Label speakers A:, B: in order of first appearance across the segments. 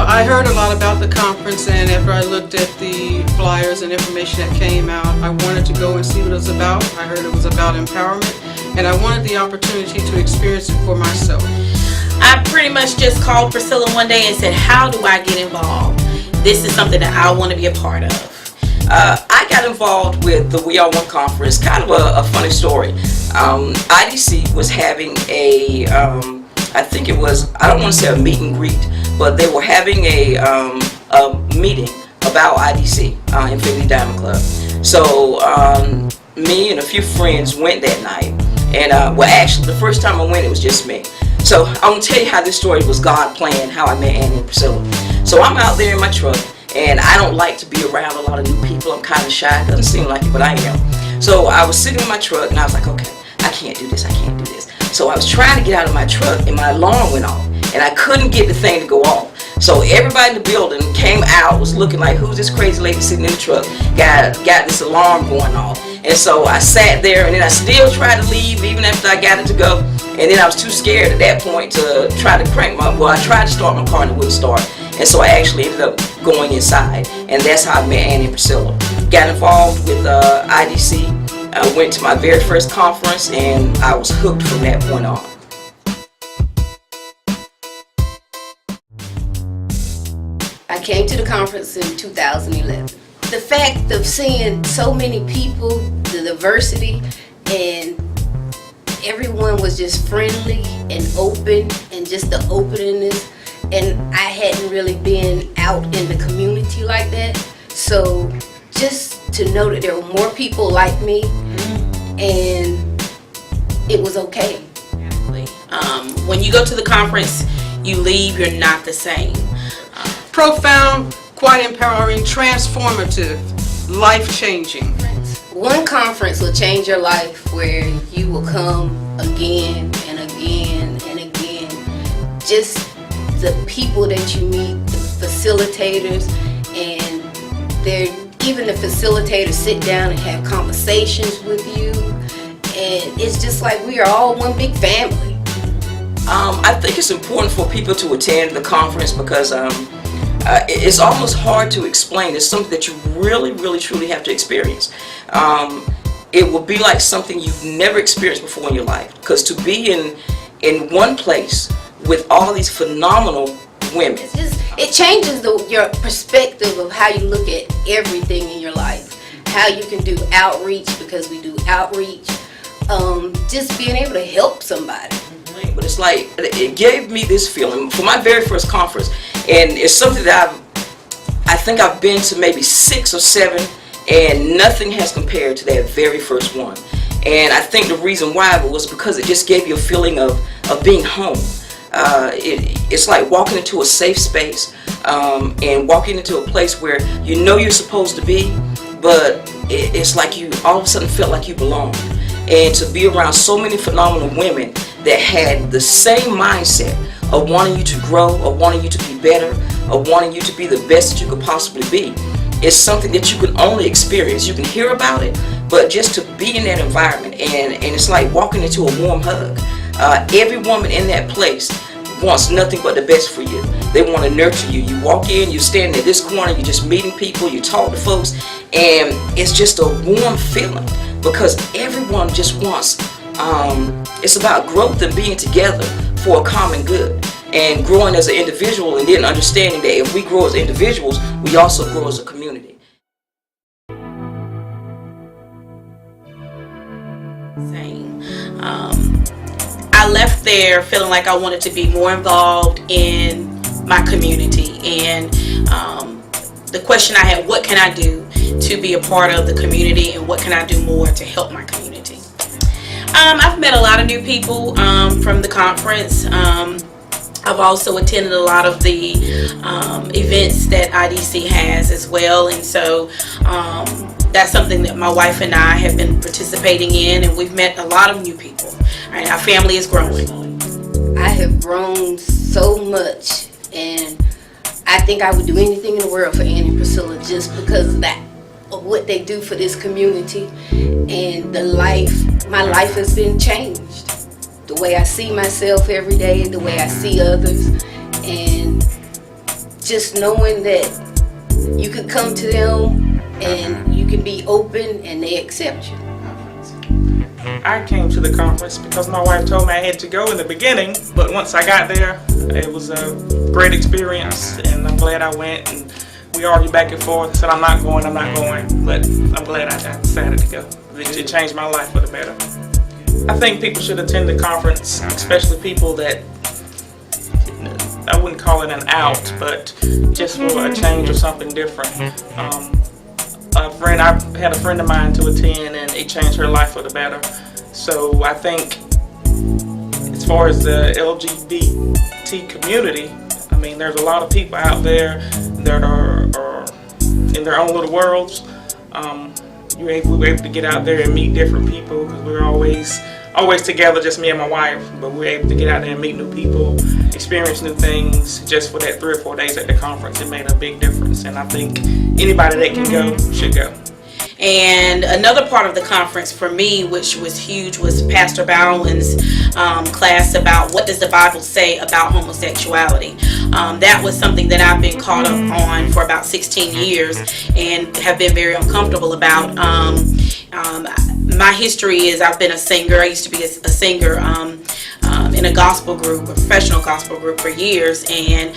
A: I heard a lot about the conference, and after I looked at the flyers and information that came out, I wanted to go and see what it was about. I heard it was about empowerment, and I wanted the opportunity to experience it for myself.
B: I pretty much just called Priscilla one day and said, how do I get involved? This is something that I want to be a part of.
C: I got involved with the WR1 Conference, kind of a funny story. IDC was having a, I think it was, I don't want to say a meet and greet, but they were having a meeting about IDC, Infinity Diamond Club. So me and a few friends went that night, and well, actually the first time I went it was just me. So I'm going to tell you how this story was God planned, how I met Annie and Priscilla. So I'm out there in my truck, and I don't like to be around a lot of new people. I'm kind of shy. It doesn't seem like it, but I am. So I was sitting in my truck, and I was like, okay, I can't do this, I can't do this. So I was trying to get out of my truck, and my alarm went off, and I couldn't get the thing to go off. So everybody in the building came out, was looking like, who's this crazy lady sitting in the truck, got this alarm going off. And so I sat there, and then I still tried to leave even after I got it to go. And then I was too scared at that point to try to crank my, well, I tried to start my car and it wouldn't start. And so I actually ended up going inside. And that's how I met Annie and Priscilla. Got involved with IDC. I went to my very first conference, and I was hooked from that point on.
D: I came to the conference in 2011. The fact of seeing so many people, the diversity, and everyone was just friendly and open, and just the openness, and I hadn't really been out in the community like that. So just to know that there were more people like me, and it was okay.
B: When you go to the conference, you leave, you're not the same.
A: Profound, quite empowering, transformative, life-changing.
D: One conference will change your life, where you will come again and again and again. Just the people that you meet, the facilitators, and even the facilitators sit down and have conversations with you, and it's just like we are all one big family.
C: I think it's important for people to attend the conference because it's almost hard to explain. It's something that you really, really, truly have to experience. It will be like something you've never experienced before in your life, because to be in one place with all these phenomenal women.
D: It changes your perspective of how you look at everything in your life. How you can do outreach, because we do outreach. Just being able to help somebody.
C: But it's like, it gave me this feeling for my very first conference, and it's something that I think I've been to maybe 6 or 7, and nothing has compared to that very first one. And I think the reason why was because it just gave you a feeling of being home. It's like walking into a safe space, and walking into a place where you know you're supposed to be, but it's like you all of a sudden felt like you belong. And to be around so many phenomenal women that had the same mindset of wanting you to grow, of wanting you to be better, of wanting you to be the best that you could possibly be, is something that you can only experience. You can hear about it, but just to be in that environment, and it's like walking into a warm hug. Every woman in that place wants nothing but the best for you. They want to nurture you. You walk in, you're standing at this corner, you're just meeting people, you talk to folks, and it's just a warm feeling, because everyone just wants, it's about growth and being together for a common good, and growing as an individual, and then understanding that if we grow as individuals, we also grow as a community.
B: Same. I left there feeling like I wanted to be more involved in my community, and the question I had, what can I do to be a part of the community, and what can I do more to help my community? I've met a lot of new people from the conference. I've also attended a lot of the events that IDC has as well, and so that's something that my wife and I have been participating in, and we've met a lot of new people. Right, our family is growing.
D: I have grown so much, and I think I would do anything in the world for Annie and Priscilla, just because of what they do for this community, and my life has been changed. The way I see myself every day, the way I see others, and just knowing that you could come to them and you can be open and they accept you.
E: I came to the conference because my wife told me I had to go in the beginning, but once I got there, it was a great experience, and I'm glad I went. And we argued back and forth. I said, I'm not going, but I'm glad I decided to go. It changed my life for the better. I think people should attend the conference, especially people that, I wouldn't call it an out, but just for a change or something different. I had a friend of mine to attend, and it changed her life for the better. So I think as far as the LGBT community, I mean, there's a lot of people out there that are in their own little worlds. We were able to get out there and meet different people, because we were always together, just me and my wife, but we were able to get out there and meet new people, experience new things. Just for that 3 or 4 days at the conference, it made a big difference, and I think anybody that can go should go.
B: And another part of the conference for me, which was huge, was Pastor Bowen's class about what does the Bible say about homosexuality. That was something that I've been caught up on for about 16 years and have been very uncomfortable about. My history is I've been a singer. I used to be a singer in a gospel group, a professional gospel group for years, and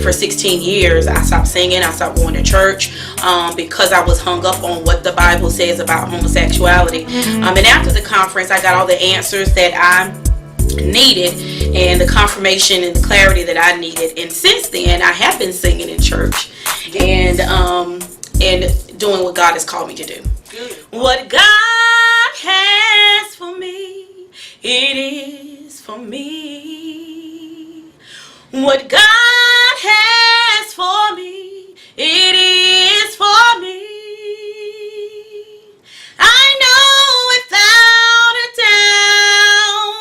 B: for 16 years I stopped singing, I stopped going to church because I was hung up on what the Bible says about homosexuality. And after the conference, I got all the answers that I needed and the confirmation and the clarity that I needed, and since then I have been singing in church and doing what God has called me to do. What God has for me, it is for me. What God has for me, it is for me. I know without a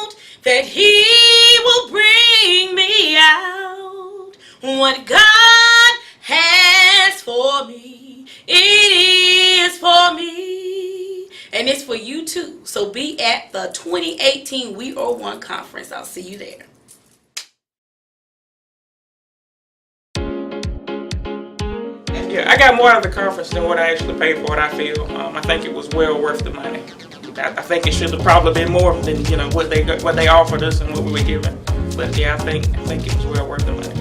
B: doubt that He will bring me out. What God has for me, it is for me. And it's for you too. So be at the 2018 WR1 Conference. I'll see you there.
E: Yeah, I got more out of the conference than what I actually paid for it, I feel. I think it was well worth the money. I think it should have probably been more than what they offered us and what we were given. But yeah, I think it was well worth the money.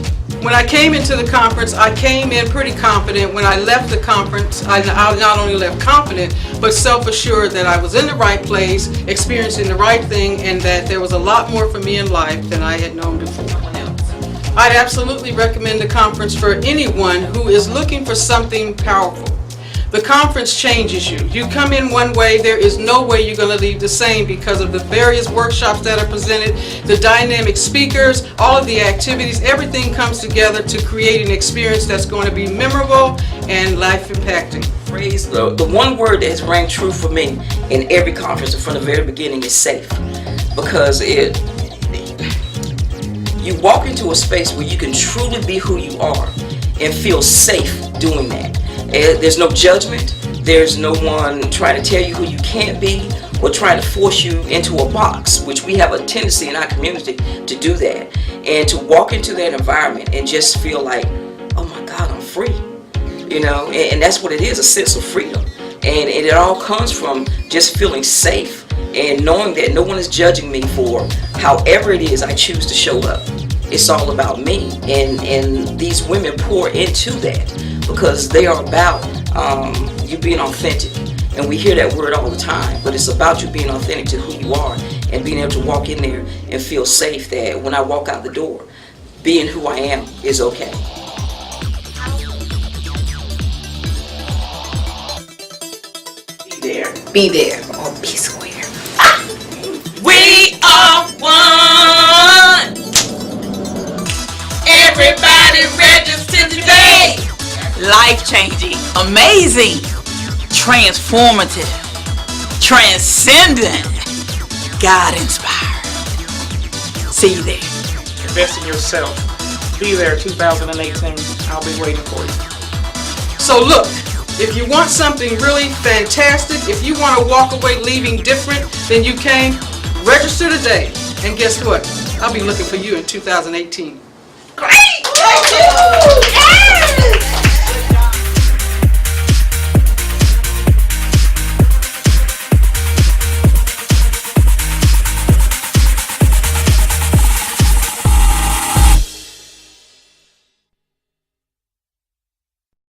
A: When I came into the conference, I came in pretty confident. When I left the conference, I not only left confident, but self-assured that I was in the right place, experiencing the right thing, and that there was a lot more for me in life than I had known before. I'd absolutely recommend the conference for anyone who is looking for something powerful. The conference changes you. You come in one way, there is no way you're going to leave the same because of the various workshops that are presented, the dynamic speakers, all of the activities, everything comes together to create an experience that's going to be memorable and life-impacting.
C: Praise the one word that has rang true for me in every conference from the very beginning is safe. Because you walk into a space where you can truly be who you are and feel safe doing that. There's no judgment. There's no one trying to tell you who you can't be or trying to force you into a box, which we have a tendency in our community to do that. And to walk into that environment and just feel like, oh my God, I'm free. And that's what it is, a sense of freedom. And it all comes from just feeling safe and knowing that no one is judging me for however it is I choose to show up. It's all about me, and these women pour into that because they are about you being authentic. And we hear that word all the time, but it's about you being authentic to who you are and being able to walk in there and feel safe that when I walk out the door, being who I am is okay.
D: Be there or be square.
B: We are one. Everybody register today.
F: Life-changing, amazing, transformative, transcendent, God-inspired. See you there.
E: Invest in yourself. Be there 2018. I'll be waiting for you.
A: So look, if you want something really fantastic, if you want to walk away leaving different than you came, register today. And guess what? I'll be looking for you in 2018.
B: Great!